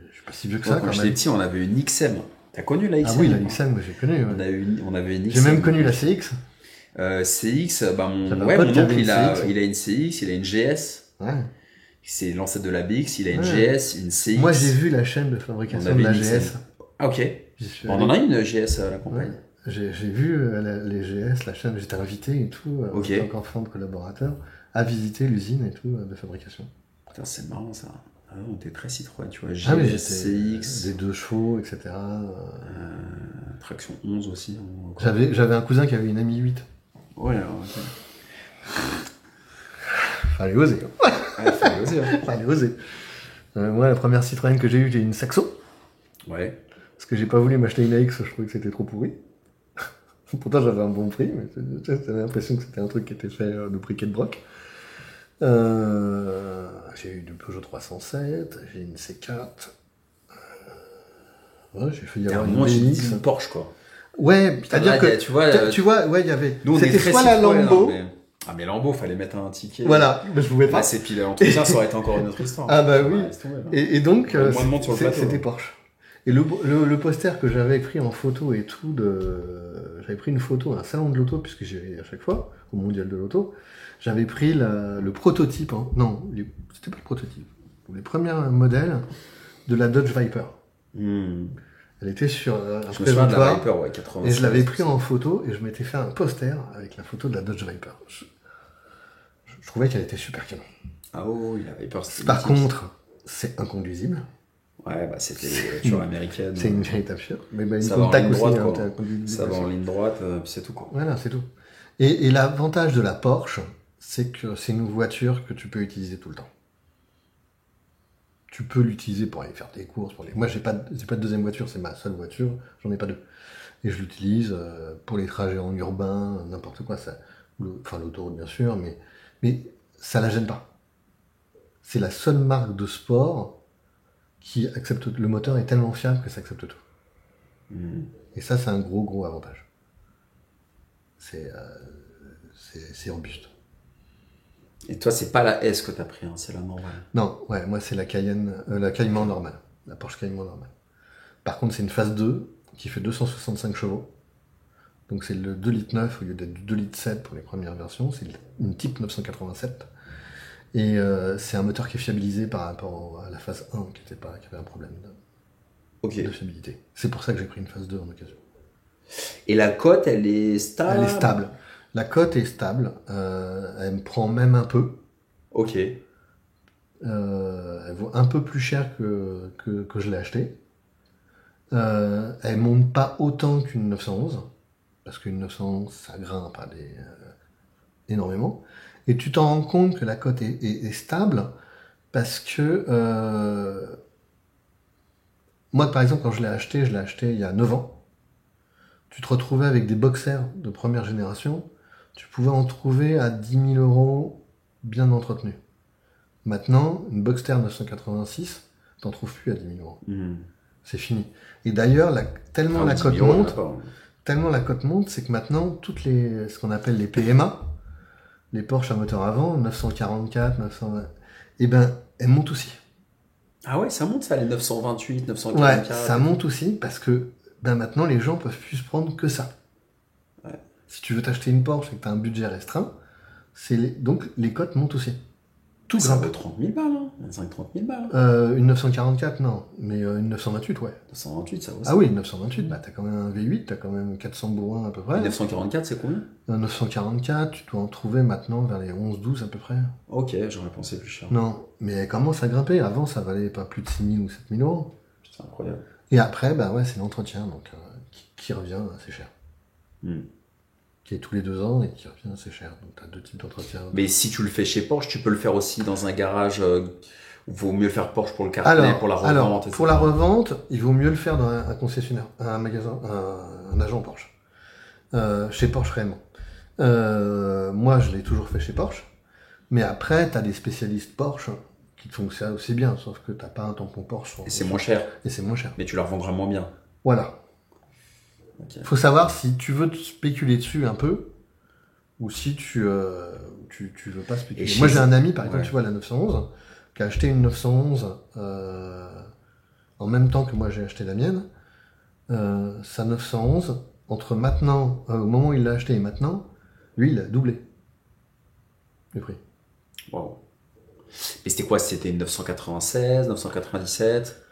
je suis pas si vieux que ça, quand j'étais petit, on avait une XM. T'as connu la XM? Ah oui, la XM, j'ai connu. Ouais. On avait une XM. J'ai même connu la CX. CX, mon oncle, il a une CX, il a une GS. Ouais. C'est l'ancêtre de la BX, il a une GS, une CX. Moi, j'ai vu la chaîne de fabrication de la GS. Ah, ok. On en a une GS à la compagnie. Ouais. J'ai vu les GS, la chaîne, j'étais invité et tout, en tant qu'enfant de collaborateur, à visiter l'usine et tout de fabrication. Putain, c'est marrant ça. Ah, on était très Citroën, tu vois. GS, CX. Des 2 chevaux, etc. Traction 11 aussi. J'avais un cousin qui avait une AMI 8. Ouais, ok. Fallait oser. Fallait oser. Fallait oser. Moi, la première Citroën que j'ai eue, j'ai eu une Saxo. Ouais. Parce que j'ai pas voulu m'acheter une AX, je trouvais que c'était trop pourri. Pourtant, j'avais un bon prix, mais j'avais l'impression que c'était un truc qui était fait de briquet de broc. J'ai eu du Peugeot 307, j'ai eu une C4. Ouais, j'ai fait y avoir une BX. Une Porsche, quoi. Ouais, c'est-à-dire que tu vois, ouais, il y avait. C'était soit la Lambo. Ah, mais Lambo, fallait mettre un ticket. Voilà, mais je pouvais pas. Là, c'est pile l'entretien, ça aurait été encore une autre histoire. Ah, bah oui. Et donc, c'était Porsche. Et le poster que j'avais pris en photo et tout, j'avais pris une photo à un salon de l'auto, puisque j'y vais à chaque fois, au mondial de l'auto. J'avais pris le prototype, hein. Non, c'était pas le prototype. Les premiers modèles de la Dodge Viper. Elle était sur un Je me souviens de la présentoir. Viper, ouais, 80. Et je l'avais pris en photo et je m'étais fait un poster avec la photo de la Dodge Viper. Je trouvais qu'elle était super canon. Ah oui, la Viper, c'était Par mythique. contre, c'est inconduisible. Ouais, bah c'était les voitures américaines. C'est une véritable fière. Mais une Ça va en contact ligne aussi. droite, Hein, quoi. t'as un conduit Ça va déplacé. en ligne droite, puis c'est tout, quoi. Voilà, c'est tout. Et l'avantage de la Porsche, c'est que c'est une voiture que tu peux utiliser tout le temps. Tu peux l'utiliser pour aller faire tes courses. Moi, j'ai pas de deuxième voiture, c'est ma seule voiture. J'en ai pas deux. Et je l'utilise pour les trajets en urbain, n'importe quoi. Enfin, l'autoroute, bien sûr, mais ça la gêne pas. C'est la seule marque de sport qui accepte. Le moteur est tellement fiable que ça accepte tout. Et ça, c'est un gros avantage. C'est robuste. Et toi, c'est pas la S que t'as pris, hein, c'est la normale. Non, ouais, moi c'est la Cayman normale, la Porsche Cayman normale. Par contre, c'est une phase 2 qui fait 265 chevaux. Donc c'est le 2,9 litres au lieu d'être du 2,7 litres pour les premières versions. C'est une type 987. Et c'est un moteur qui est fiabilisé par rapport à la phase 1 qui avait un problème Ok. de fiabilité. C'est pour ça que j'ai pris une phase 2 en occasion. Et la cote, elle est stable? Elle est stable. La cote est stable. Elle me prend même un peu. Ok. Elle vaut un peu plus cher que je l'ai acheté. Elle monte pas autant qu'une 911, parce qu'une 911 ça grimpe énormément. Et tu t'en rends compte que la cote est stable, parce que moi par exemple quand je l'ai acheté il y a 9 ans. Tu te retrouvais avec des boxers de première génération, tu pouvais en trouver à 10 000 euros bien entretenus. Maintenant, une Boxster 986, t'en trouves plus à 10 000 euros. C'est fini. Et d'ailleurs, tellement la cote monte, c'est que maintenant, ce qu'on appelle les PMA, les Porsche à moteur avant, 944, 920, eh ben, elles montent aussi. Ah ouais, ça monte ça, les 928, Ouais, 944. ça monte aussi parce que maintenant, les gens peuvent plus se prendre que ça. Ouais. Si tu veux t'acheter une Porsche et que tu as un budget restreint, donc les cotes montent aussi. Tout ça grimpe. vaut 30 000 balles, hein. 25-30 000 balles. Une 944, non. Mais une 928, ouais. 928, ça vaut ça. Ah oui, une 928, bah t'as quand même un V8, t'as quand même 400 bourrins à peu près. Et 944, c'est combien? Un 944, tu dois en trouver maintenant vers les 11-12 à peu près. Ok, j'aurais pensé plus cher. Non, mais elle commence à grimper. Avant, ça valait pas plus de 6 000 ou 7 000 euros. C'est incroyable. Et après, bah ouais, c'est l'entretien, donc qui revient assez cher. Qui est tous les 2 ans et qui revient assez cher. Donc t'as 2 types d'entretien. Mais si tu le fais chez Porsche, tu peux le faire aussi dans un garage. Vaut mieux faire Porsche pour le carnet, pour la revente. Alors, pour la revente, il vaut mieux le faire dans un concessionnaire, un magasin, un agent Porsche. Chez Porsche réellement. Moi, je l'ai toujours fait chez Porsche. Mais après, t'as des spécialistes Porsche qui te font ça aussi bien, sauf que t'as pas un tampon Porsche. Et c'est moins cher. Et c'est moins cher. Mais tu la revendras moins bien. Voilà. Okay. Faut savoir si tu veux te spéculer dessus un peu, ou si tu veux pas spéculer. Moi, j'ai un ami, par exemple, tu vois, la 911, qui a acheté une 911 en même temps que moi j'ai acheté la mienne. Sa 911, entre maintenant, au moment où il l'a acheté et maintenant, lui, il a doublé le prix. Wow. Et c'était quoi? C'était une 996, 997?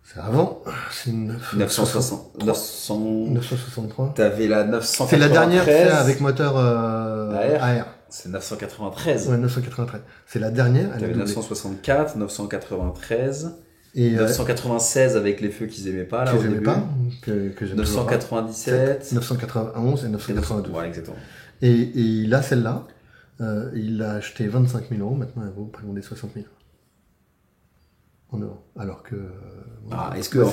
C'est avant, c'est une 963. T'avais la 993. C'est la dernière, c'est avec moteur AR. C'est 993. Ouais, 993. C'est la dernière. T'avais 964, 993. Et 996 avec les feux qu'ils aimaient pas là que au j'aimais début. pas, que j'aime 997, 991 et 992. Ouais, exactement. Et il a celle-là. Il l'a acheté 25 000 euros. Maintenant, elle vaut près des 60 000 en euros. Alors que. Est-ce que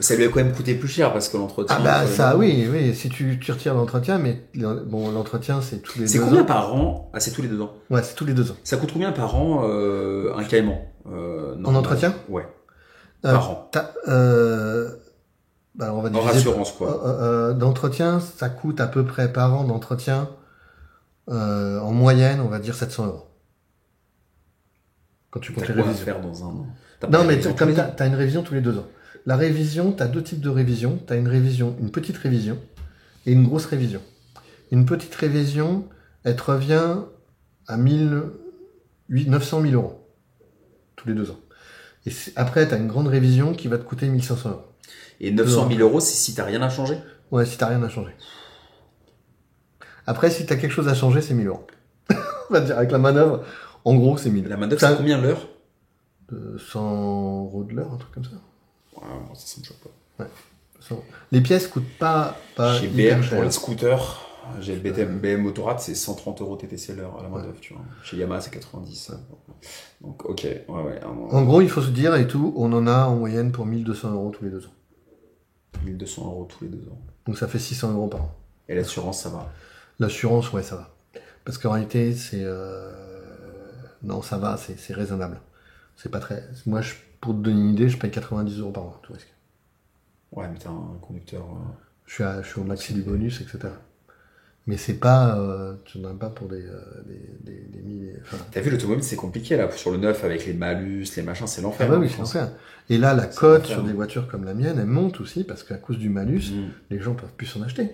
ça lui a quand même coûté plus cher parce que l'entretien. Ah bah ça, oui. Si tu retires l'entretien, mais bon, l'entretien c'est tous les 2 ans. C'est combien par an? Ah, c'est tous les 2 ans. Ouais, c'est tous les 2 ans. Ça coûte combien par an un Cayman en entretien? Ouais. Par an. Alors on va en assurance quoi. D'entretien, ça coûte à peu près par an d'entretien en moyenne, on va dire 700 euros. Quand tu comptes les révisions. Faire dans un an. Non, mais comme t'as une révision tous les 2 ans. La révision, t'as 2 types de révision. T'as une révision, une petite révision et une grosse révision. Une petite révision, elle te revient à 900 000 euros tous les 2 ans. Et après, t'as une grande révision qui va te coûter 1500 euros. Et 900 000 euros, c'est si t'as rien à changer? Ouais, si t'as rien à changer. Après, si t'as quelque chose à changer, c'est 1000 euros. On va dire, avec la manœuvre, en gros, c'est 1000. La main d'œuvre, c'est combien l'heure? 100 euros de l'heure, un truc comme ça. Ouais, ça me choque pas. Ouais. Les pièces coûtent pas Chez hyper BM, cher. pour les scooters, j'ai le BM Motorrad, c'est 130 euros TTC l'heure à la main d'œuvre, tu vois. Chez Yamaha, c'est 90. Donc, ok, ouais. En gros, il faut se dire, et tout, on en a en moyenne pour 1200 euros tous les 2 ans. 1200 euros tous les 2 ans. Donc ça fait 600 euros par an. Et l'assurance, ça va? L'assurance, ouais, ça va. Parce qu'en réalité, c'est... Non, ça va, c'est raisonnable. C'est pas très... Moi, pour te donner une idée, je paye 90 euros par mois, tout risque. Ouais, mais t'as un conducteur... Je suis au maxi du bonus, etc. Mais c'est pas... tu n'en as pas pour des milliers... Enfin... T'as vu, l'automobile, c'est compliqué, là, sur le neuf, avec les malus, les machins, c'est l'enfer. Ah bah oui, c'est l'enfer. Et là, la cote sur des voitures comme la mienne, elle monte aussi, parce qu'à cause du malus, les gens peuvent plus s'en acheter.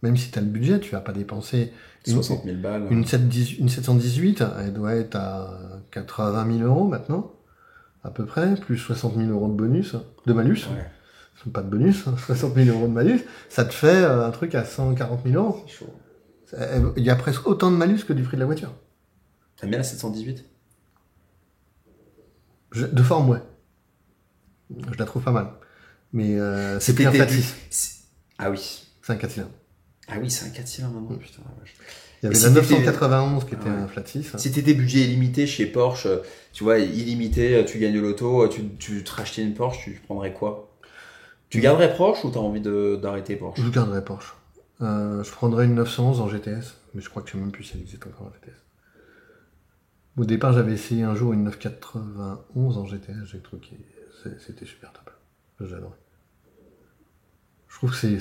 Même si tu as le budget, tu vas pas dépenser 60 000 balles. Une 718, elle doit être à 80 000 euros maintenant, à peu près, plus 60 000 euros de malus. Ouais. Pas de bonus, 60 000 euros de malus. Ça te fait un truc à 140 000 euros. C'est chaud. Il y a presque autant de malus que du prix de la voiture. T'aimes bien la 718? De forme, ouais. Je la trouve pas mal. Mais c'est un flat 6. Ah oui. C'est un 4 cylindres. Ah oui, c'est un 4 cylindres maintenant, putain. Il y avait la 991 qui était un flat 6. Si t'étais budget illimité chez Porsche, tu vois, illimité, tu gagnes le loto, tu te rachetais une Porsche, tu prendrais quoi? Tu garderais Porsche ou t'as envie d'arrêter Porsche? Je garderais Porsche. Je prendrais une 911 en GTS, mais je crois que je sais même plus si elle existe encore en GTS. Au départ, j'avais essayé un jour une 991 en GTS, j'ai trouvé que c'était super top. J'adorais. Je trouve que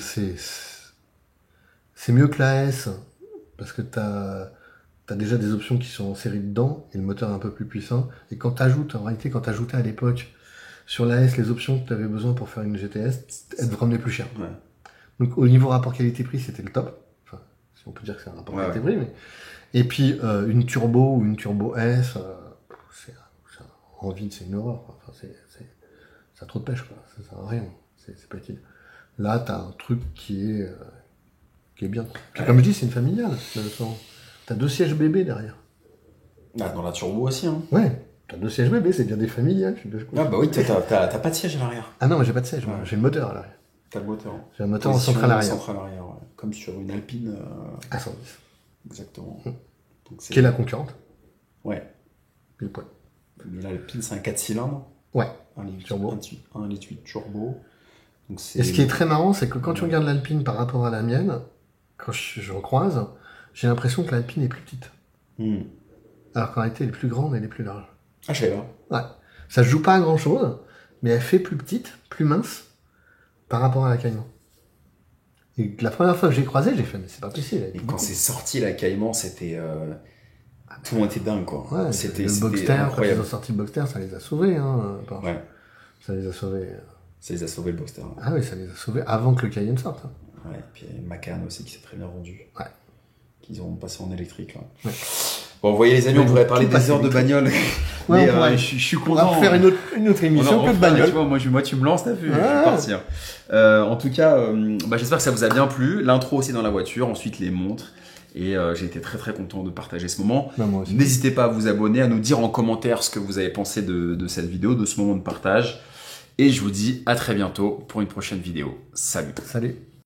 c'est mieux que la S, parce que t'as déjà des options qui sont en série dedans, et le moteur est un peu plus puissant. Et quand t'ajoutais à l'époque sur la S les options que tu avais besoin pour faire une GTS, elles te revenaient plus cher. Ouais. Donc au niveau rapport qualité-prix, c'était le top. Enfin, si on peut dire que c'est un rapport qualité-prix. Ouais. Mais... Et puis une turbo ou une turbo S, en vide, c'est une horreur. Enfin, ça a trop de pêche, quoi. Ça sert à rien. C'est pas utile. Là, t'as un truc qui est bien. Puis, comme je dis, c'est une familiale. T'as 2 sièges bébés derrière. Ah, dans la turbo aussi, hein. Ouais. T'as 2 sièges bébés, c'est bien des familiales. Ah bah oui, t'as pas de siège à l'arrière. Ah non, j'ai pas de siège, moi. J'ai le moteur à l'arrière. T'as le moteur. J'ai un moteur en centrale arrière. Ouais. Comme sur une Alpine. À 110. Exactement. Donc, qui est la concurrente. Ouais. Pile poil. Mais l'Alpine, c'est un 4 cylindres. Ouais. Un litre turbo. 1,8 litre turbo. Donc et ce qui est très marrant, c'est que quand tu regardes l'Alpine par rapport à la mienne, quand je recroise, j'ai l'impression que l'Alpine est plus petite. Alors qu'en réalité, elle est plus grande et elle est plus large. Ah, je savais pas. Ouais. Ça se joue pas à grand chose, mais elle fait plus petite, plus mince, par rapport à la Cayman. Et la première fois que j'ai croisé, j'ai fait, mais c'est pas possible. Et quand c'est sorti la Cayman, c'était... Tout le monde était dingue, quoi. Ouais, c'était le Boxster, quand ils ont sorti le Boxster, ça les a sauvés, hein. Ouais. Ça les a sauvés. Ça les a sauvés, le Boxster. Ah oui, ça les a sauvés avant que le Cayenne sorte. Hein. Ouais, et puis Macan aussi qui s'est très bien vendu. Ouais. Qu'ils ont passé en électrique, là. Ouais. Bon, vous voyez les amis, on pourrait parler des heures de bagnole. Ouais, mais je suis content. On va faire une autre émission que de bagnole. Tu vois, moi tu me lances, t'as vu, je vais partir. En tout cas, j'espère que ça vous a bien plu. L'intro aussi dans la voiture, ensuite les montres. Et j'ai été très très content de partager ce moment. N'hésitez pas à vous abonner, à nous dire en commentaire ce que vous avez pensé de cette vidéo, de ce moment de partage. Et je vous dis à très bientôt pour une prochaine vidéo. Salut. Salut.